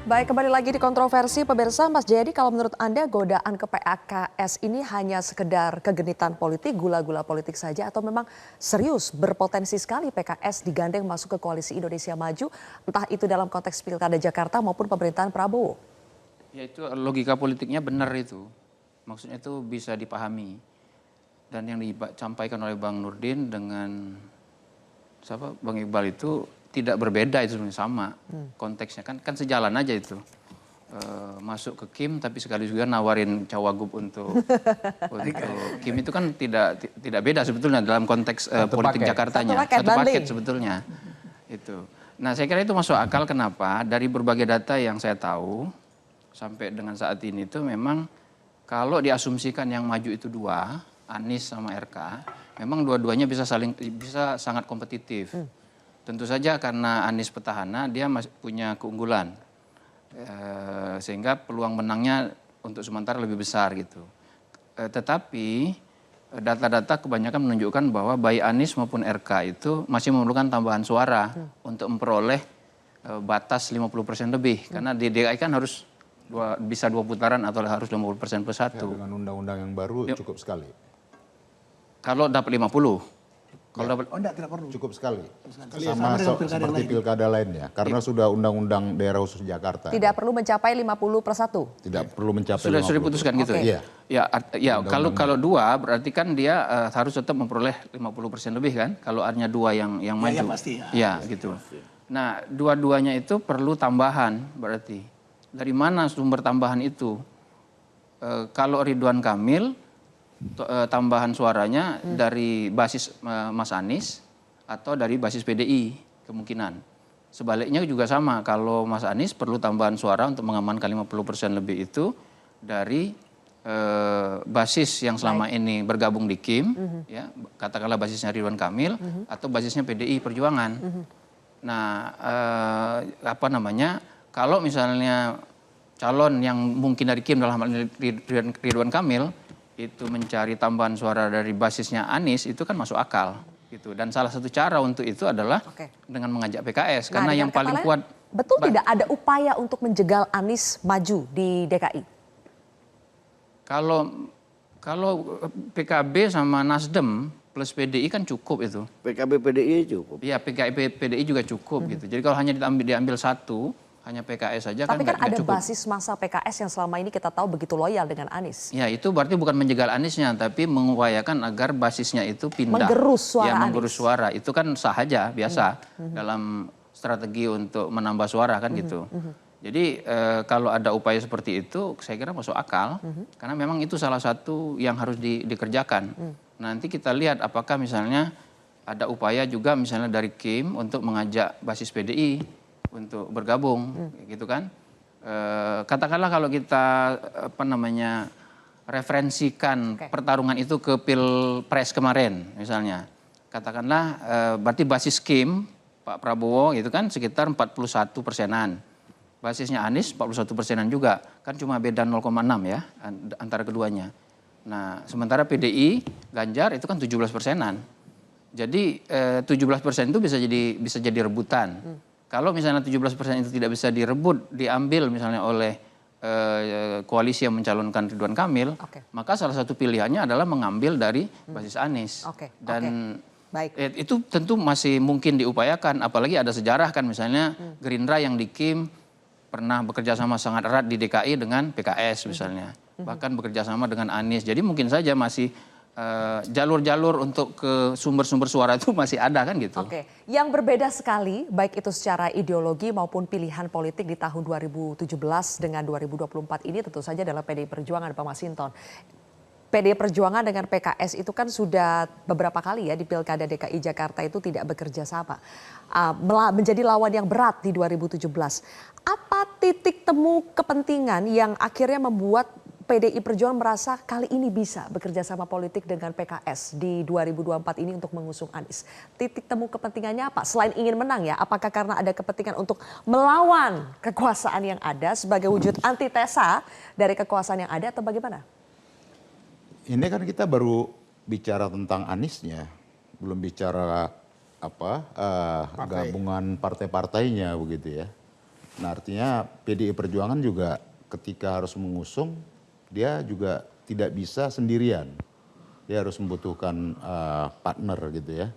Baik, kembali lagi di kontroversi pemirsa. Mas Jayadi, kalau menurut Anda godaan ke PKS ini hanya sekedar kegenitan politik, gula-gula politik saja, atau memang serius berpotensi sekali PKS digandeng masuk ke koalisi Indonesia Maju, entah itu dalam konteks Pilkada Jakarta maupun pemerintahan Prabowo? Ya itu logika politiknya benar itu. Maksudnya itu bisa dipahami. Dan yang disampaikan oleh Bang Nurdin dengan Bang Iqbal itu tidak berbeda, itu sama konteksnya kan sejalan aja itu. Masuk ke Kim tapi sekaligus juga nawarin cawagup untuk Kim itu kan tidak beda sebetulnya dalam konteks politik Jakartanya. Satu paket sebetulnya. Itu. Nah, saya kira itu masuk akal. Kenapa? Dari berbagai data yang saya tahu sampai dengan saat ini itu memang kalau diasumsikan yang maju itu dua, Anies sama RK, memang dua-duanya bisa sangat kompetitif. Tentu saja karena Anies petahana, dia masih punya keunggulan. Sehingga peluang menangnya untuk sementara lebih besar gitu. Tetapi data-data kebanyakan menunjukkan bahwa baik Anies maupun RK itu masih memerlukan tambahan suara untuk memperoleh batas 50% lebih. Karena di DKI kan harus bisa 2 putaran atau harus 50% plus 1. Ya, dengan undang-undang yang baru cukup sekali. Kalau dapat 50. Kalau dapat tidak perlu. Cukup sekali. Sama seperti pilkada lainnya. Karena sudah undang-undang daerah khusus Jakarta. Tidak perlu mencapai 50/1. Tidak perlu mencapai sudah diputuskan gitu. Okay. Ya, kalau dua berarti kan dia harus tetap memperoleh 50% lebih kan. Kalau hanya dua yang maju. Ya, pasti. Ya, gitu. Nah, dua-duanya itu perlu tambahan berarti. Dari mana sumber tambahan itu? Kalau Ridwan Kamil tambahan suaranya dari basis Mas Anies atau dari basis PDI kemungkinan. Sebaliknya juga sama, kalau Mas Anies perlu tambahan suara untuk mengamankan 50% lebih itu dari basis yang selama ini bergabung di Kim, ya, katakanlah basisnya Ridwan Kamil atau basisnya PDI Perjuangan. Nah, kalau misalnya calon yang mungkin dari Kim dalam hal ini Ridwan Kamil itu mencari tambahan suara dari basisnya Anies, itu kan masuk akal gitu. Dan salah satu cara untuk itu adalah dengan mengajak PKS, karena yang paling kuat. Betul tidak ada upaya untuk menjegal Anies maju di DKI? Kalau PKB sama Nasdem plus PDI kan cukup itu. PKB PDI cukup. Iya, PKB PDI juga cukup gitu. Jadi kalau hanya diambil satu, hanya PKS saja kan tapi kan ada cukup. basis massa PKS yang selama ini kita tahu begitu loyal dengan Anies. Ya, itu berarti bukan menjegal Aniesnya, tapi mengupayakan agar basisnya itu pindah. Menggerus suara ya, menggerus Anies. Suara. Itu kan sah aja, biasa dalam strategi untuk menambah suara kan gitu. Jadi kalau ada upaya seperti itu, saya kira masuk akal. Karena memang itu salah satu yang harus dikerjakan. Nanti kita lihat apakah misalnya ada upaya juga misalnya dari Kim untuk mengajak basis PDI untuk bergabung, gitu kan. Katakanlah kalau kita referensikan pertarungan itu ke Pilpres kemarin misalnya. Katakanlah berarti basis Kim, Pak Prabowo itu kan sekitar 41%-an. Basisnya Anies 41%-an juga. Kan cuma beda 0,6 ya antara keduanya. Nah, sementara PDI, Ganjar itu kan 17%-an. Jadi 17% itu bisa jadi rebutan. Kalau misalnya 17% itu tidak bisa direbut, diambil misalnya oleh koalisi yang mencalonkan Ridwan Kamil, maka salah satu pilihannya adalah mengambil dari basis Anies. Dan itu tentu masih mungkin diupayakan, apalagi ada sejarah kan misalnya Gerindra yang di Kim pernah bekerja sama sangat erat di DKI dengan PKS misalnya, bahkan bekerja sama dengan Anies. Jadi mungkin saja masih jalur-jalur untuk ke sumber-sumber suara itu masih ada kan gitu. Yang berbeda sekali baik itu secara ideologi maupun pilihan politik di tahun 2017 dengan 2024 ini tentu saja adalah PDI Perjuangan, Pak Masinton. PDI Perjuangan dengan PKS itu kan sudah beberapa kali ya di Pilkada DKI Jakarta itu tidak bekerja sama. Menjadi lawan yang berat di 2017. Apa titik temu kepentingan yang akhirnya membuat PDI Perjuangan merasa kali ini bisa bekerja sama politik dengan PKS di 2024 ini untuk mengusung Anies? Titik temu kepentingannya apa? Selain ingin menang ya, apakah karena ada kepentingan untuk melawan kekuasaan yang ada sebagai wujud antitesa dari kekuasaan yang ada atau bagaimana? Ini kan kita baru bicara tentang Aniesnya, belum bicara gabungan partai-partainya begitu ya. Nah artinya PDI Perjuangan juga ketika harus mengusung, dia juga tidak bisa sendirian. Dia harus membutuhkan partner gitu ya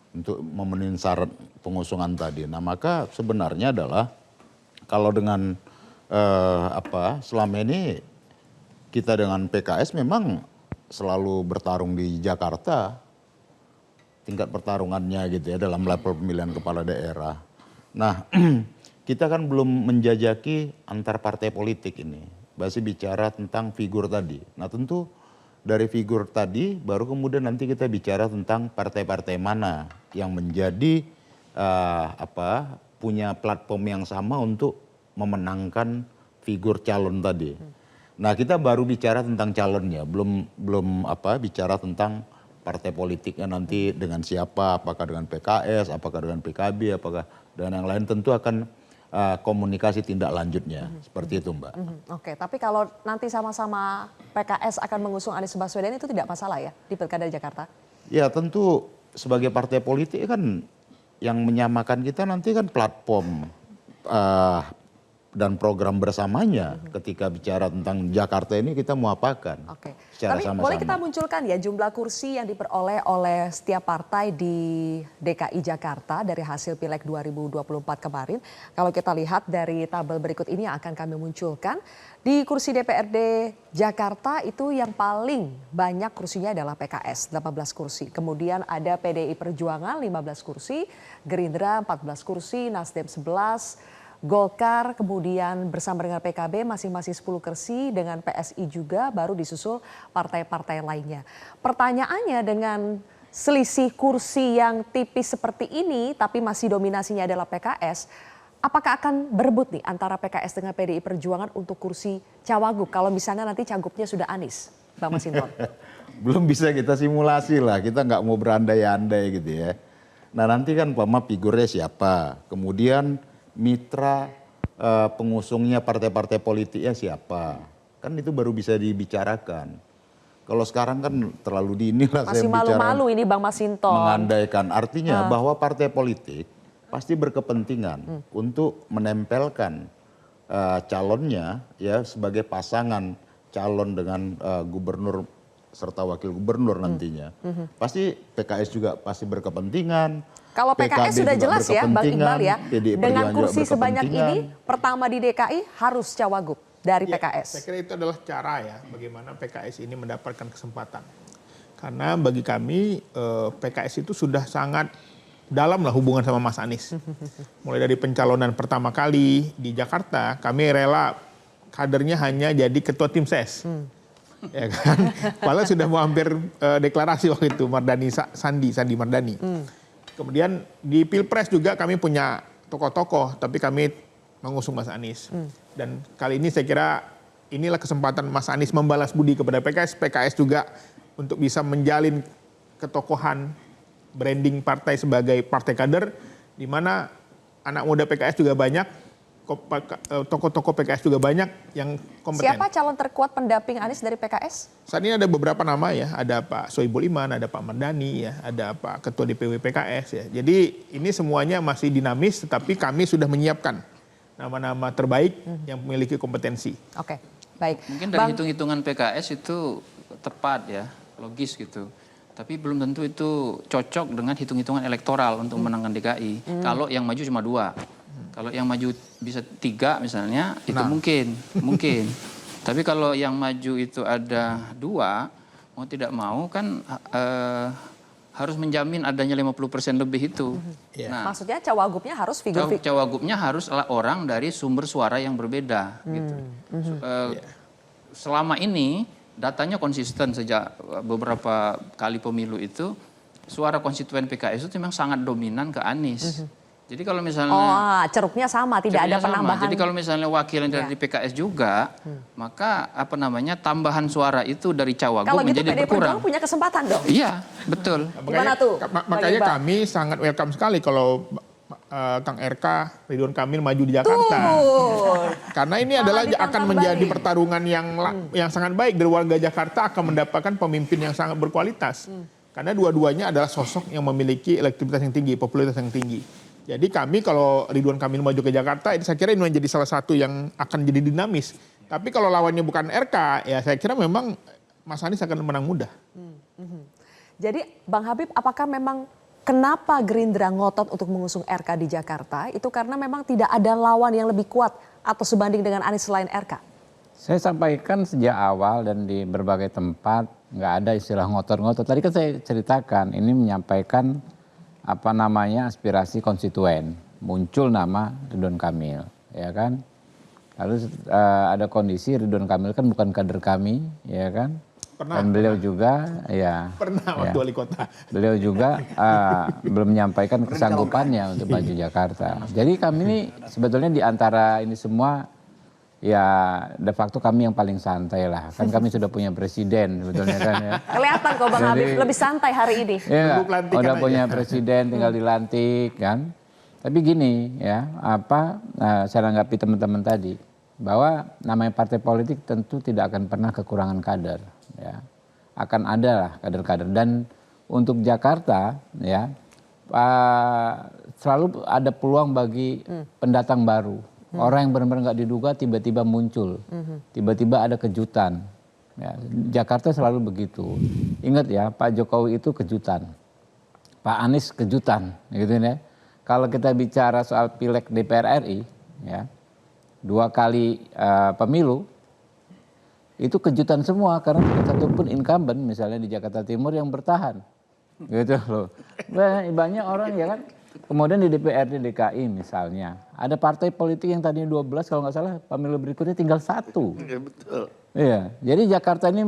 untuk memenuhi syarat pengusungan tadi. Nah maka sebenarnya adalah kalau dengan selama ini kita dengan PKS memang selalu bertarung di Jakarta, tingkat pertarungannya gitu ya dalam level pemilihan kepala daerah. Nah kita kan belum menjajaki antar partai politik ini, masih bicara tentang figur tadi. Nah tentu dari figur tadi baru kemudian nanti kita bicara tentang partai-partai mana yang menjadi punya platform yang sama untuk memenangkan figur calon tadi. Nah kita baru bicara tentang calonnya, belum bicara tentang partai politiknya nanti dengan siapa, apakah dengan PKS, apakah dengan PKB, apakah dengan yang lain, tentu akan komunikasi tindak lanjutnya seperti itu Mbak. Oke, tapi kalau nanti sama-sama PKS akan mengusung Anies Baswedan itu tidak masalah ya di Pilkada Jakarta? Ya tentu sebagai partai politik kan yang menyamakan kita nanti kan platform dan program bersamanya. Ketika bicara tentang Jakarta ini kita mau apakan. Oke. Secara Tapi sama-sama. boleh kita munculkan ya jumlah kursi yang diperoleh oleh setiap partai di DKI Jakarta dari hasil Pileg 2024 kemarin. Kalau kita lihat dari tabel berikut ini yang akan kami munculkan. Di kursi DPRD Jakarta itu yang paling banyak kursinya adalah PKS, 18 kursi. Kemudian ada PDI Perjuangan 15 kursi, Gerindra 14 kursi, Nasdem 11, Golkar kemudian bersama dengan PKB masing-masing 10 kursi, dengan PSI juga, baru disusul partai-partai lainnya. Pertanyaannya dengan selisih kursi yang tipis seperti ini tapi masih dominasinya adalah PKS, apakah akan berebut nih antara PKS dengan PDI Perjuangan untuk kursi cawagup kalau misalnya nanti cagupnya sudah Anies, Bang Masinton? Belum bisa kita simulasi lah, kita nggak mau berandai-andai gitu ya. Nah nanti kan figurnya siapa, kemudian mitra pengusungnya partai-partai politiknya siapa, kan itu baru bisa dibicarakan. Kalau sekarang kan terlalu dini lah masih saya bicara malu-malu ini Bang Masinton. mengandaikan, artinya bahwa partai politik pasti berkepentingan untuk menempelkan calonnya ya sebagai pasangan calon dengan gubernur serta wakil gubernur nantinya. Pasti PKS juga pasti berkepentingan. Kalau PKS sudah jelas ya Bang Iqbal ya, dengan kursi sebanyak ini pertama di DKI harus cawagup dari PKS. Saya kira itu adalah cara ya bagaimana PKS ini mendapatkan kesempatan. Karena bagi kami PKS itu sudah sangat dalam lah hubungan sama Mas Anies. Mulai dari pencalonan pertama kali di Jakarta, kami rela kadernya hanya jadi ketua tim ses. Ya kan? Padahal sudah mau hampir deklarasi waktu itu Sandi Mardani. Kemudian di Pilpres juga kami punya tokoh-tokoh, tapi kami mengusung Mas Anies. Dan kali ini saya kira inilah kesempatan Mas Anies membalas budi kepada PKS. PKS juga untuk bisa menjalin ketokohan branding partai sebagai partai kader, di mana anak muda PKS juga banyak, tokoh-tokoh PKS juga banyak yang kompeten. Siapa calon terkuat pendamping Anies dari PKS? Saat ini ada beberapa nama ya, ada Pak Soebul Iman, ada Pak Mardani ya, ada Pak Ketua DPW PKS ya. Jadi ini semuanya masih dinamis, tetapi kami sudah menyiapkan nama-nama terbaik yang memiliki kompetensi. Oke, baik. Mungkin dari hitung-hitungan PKS itu tepat ya, logis gitu. Tapi belum tentu itu cocok dengan hitung-hitungan elektoral untuk menangkan DKI. Kalau yang maju cuma 2. Kalau yang maju bisa 3 misalnya, itu mungkin. Tapi kalau yang maju itu ada 2, mau tidak mau kan harus menjamin adanya 50% lebih itu. Nah, maksudnya cawagupnya harus figur. Cawagupnya harus orang dari sumber suara yang berbeda. Gitu. Selama ini datanya konsisten sejak beberapa kali pemilu itu, suara konstituen PKS itu memang sangat dominan ke Anies. Jadi kalau misalnya ceruknya sama, tidak ada penambahan. Jadi kalau misalnya wakil yang dari PKS juga, maka tambahan suara itu dari cawagup menjadi berkurang. Kalau gitu PDI Perjuangan punya kesempatan dong. Iya, betul. Gimana tuh? Makanya kami sangat welcome sekali kalau Kang RK Ridwan Kamil maju di Jakarta. Karena ini adalah akan menjadi pertarungan yang sangat baik, dari warga Jakarta akan mendapatkan pemimpin yang sangat berkualitas. Karena dua-duanya adalah sosok yang memiliki elektabilitas yang tinggi, popularitas yang tinggi. Jadi kami kalau Ridwan Kamil maju ke Jakarta, ini saya kira ini menjadi salah satu yang akan jadi dinamis. Tapi kalau lawannya bukan RK, ya saya kira memang Mas Anies akan menang mudah. Jadi Bang Habib, apakah memang kenapa Gerindra ngotot untuk mengusung RK di Jakarta? Itu karena memang tidak ada lawan yang lebih kuat atau sebanding dengan Anies selain RK? Saya sampaikan sejak awal dan di berbagai tempat nggak ada istilah ngotot-ngotot. Tadi kan saya ceritakan ini menyampaikan aspirasi konstituen. Muncul nama Ridwan Kamil, ya kan? Lalu ada kondisi Ridwan Kamil kan bukan kader kami, ya kan? Dan beliau juga, ya. Pernah waktu wali kota. Beliau juga belum menyampaikan kesanggupannya untuk maju Jakarta. Jadi kami ini sebetulnya di antara ini semua, ya de facto kami yang paling santai lah. Kan kami sudah punya presiden sebetulnya kan ya. Kelihatan kok Bang Habib lebih santai hari ini. Iya, udah punya presiden tinggal dilantik kan. Tapi gini ya, saya anggapi teman-teman tadi, bahwa namanya partai politik tentu tidak akan pernah kekurangan kader. Ya, akan ada lah kader-kader, dan untuk Jakarta ya selalu ada peluang bagi pendatang baru, orang yang benar-benar nggak diduga tiba-tiba muncul, tiba-tiba ada kejutan. Ya, Jakarta selalu begitu. Ingat ya, Pak Jokowi itu kejutan, Pak Anies kejutan, gitu ya. Kalau kita bicara soal pileg DPR RI, ya 2 kali pemilu. Itu kejutan semua karena tidak satupun incumbent misalnya di Jakarta Timur yang bertahan. Gitu loh. Banyak orang ya kan. Kemudian di DPRD DKI misalnya, ada partai politik yang tadinya 12 kalau nggak salah pemilu berikutnya tinggal 1. Iya betul. Iya, jadi Jakarta ini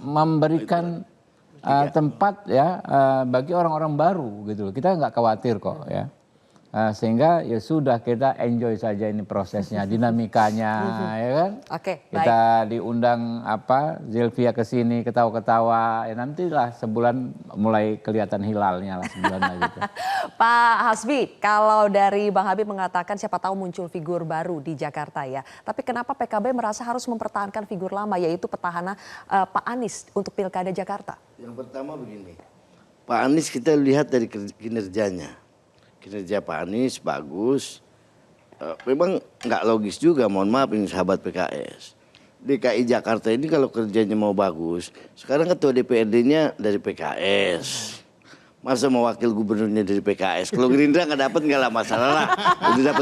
memberikan tempat ya bagi orang-orang baru gitu loh. Kita nggak khawatir kok ya. Sehingga ya sudah, kita enjoy saja ini prosesnya, dinamikanya, ya kan? Oke, kita diundang Zilvia ke sini ketawa-ketawa, ya nantilah sebulan mulai kelihatan hilalnya lah sebulan lagi. Gitu. Pak Hasbi, kalau dari Bang Habib mengatakan siapa tahu muncul figur baru di Jakarta ya. Tapi kenapa PKB merasa harus mempertahankan figur lama, yaitu petahana Pak Anies untuk Pilkada Jakarta? Yang pertama begini, Pak Anies kita lihat dari kinerjanya. Kinerja Pak Anies bagus, memang nggak logis juga, mohon maaf ini sahabat PKS. DKI Jakarta ini kalau kerjanya mau bagus, sekarang ketua DPRD-nya dari PKS. Masa mau wakil gubernurnya dari PKS? Kalau Gerindra nggak dapat nggak lah masalah lah, udah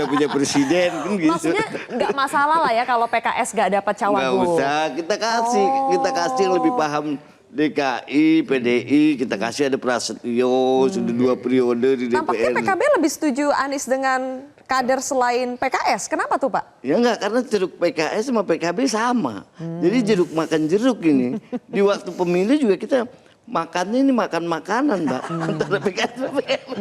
punya presiden kan gitu. Maksudnya nggak masalah lah ya kalau PKS nggak dapat cawagup. Nggak usah, kita kasih yang lebih paham. DKI, PDI, kita kasih ada Prasetyo, sudah 2 periode di DPR. Tampaknya PKB lebih setuju Anies dengan kader selain PKS. Kenapa tuh Pak? Ya enggak, karena jeruk PKS sama PKB sama. Jadi jeruk makan jeruk ini. Di waktu pemilu juga kita makannya ini makan makanan, Mbak. Antara PKS dan PKB.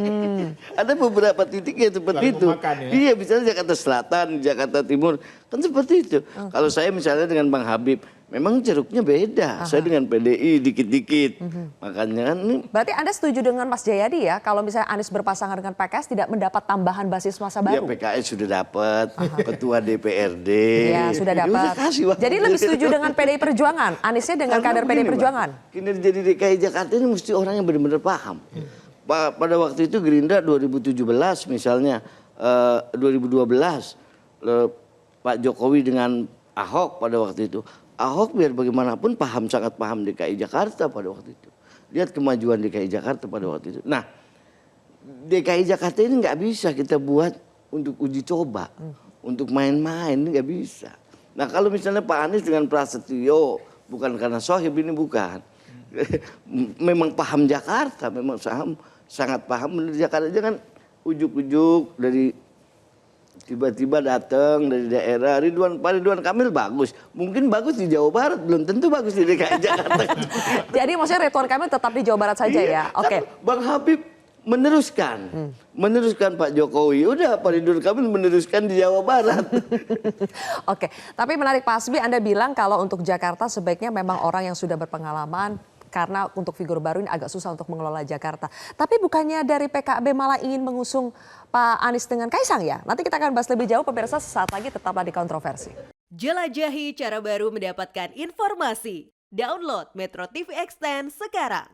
Ada beberapa titik yang seperti itu. Makan, ya? Iya, misalnya Jakarta Selatan, Jakarta Timur. Kan seperti itu. Kalau saya misalnya dengan Bang Habib, memang jeruknya beda. Saya dengan PDI dikit-dikit. Makanya kan ini. Berarti Anda setuju dengan Mas Jayadi ya, kalau misalnya Anies berpasangan dengan PKS tidak mendapat tambahan basis masa Ya baru? PKS sudah dapat, ketua DPRD. Ya sudah dapat. Jadi lebih setuju dengan PDI Perjuangan, Aniesnya dengan kader PDI Perjuangan? Kinerja di DKI Jakarta ini mesti orang yang benar-benar paham. Pada waktu itu Gerindra 2017 misalnya, 2012 Pak Jokowi dengan Ahok pada waktu itu. Ahok biar bagaimanapun sangat paham DKI Jakarta pada waktu itu. Lihat kemajuan DKI Jakarta pada waktu itu. Nah, DKI Jakarta ini nggak bisa kita buat untuk uji coba, untuk main-main, ini nggak bisa. Nah, kalau misalnya Pak Anies dengan Prasetyo, bukan karena Sohib ini bukan. Memang paham Jakarta, memang sangat paham menurut Jakarta. Jangan ujuk-ujuk dari tiba-tiba datang dari daerah. Pak Ridwan Kamil bagus, mungkin bagus di Jawa Barat, belum tentu bagus di DKI Jakarta. Jadi maksudnya Ridwan Kamil tetap di Jawa Barat saja ya? Oke. Bang Habib meneruskan Pak Jokowi, udah Pak Ridwan Kamil meneruskan di Jawa Barat. Oke, tapi menarik Pak Hasbi, Anda bilang kalau untuk Jakarta sebaiknya memang orang yang sudah berpengalaman, karena untuk figur baru ini agak susah untuk mengelola Jakarta. Tapi bukannya dari PKB malah ingin mengusung Pak Anies dengan Kaisang ya? Nanti kita akan bahas lebih jauh, pemirsa, sesaat lagi tetaplah di Kontroversi. Jelajahi cara baru mendapatkan informasi. Download Metro TV Extend sekarang.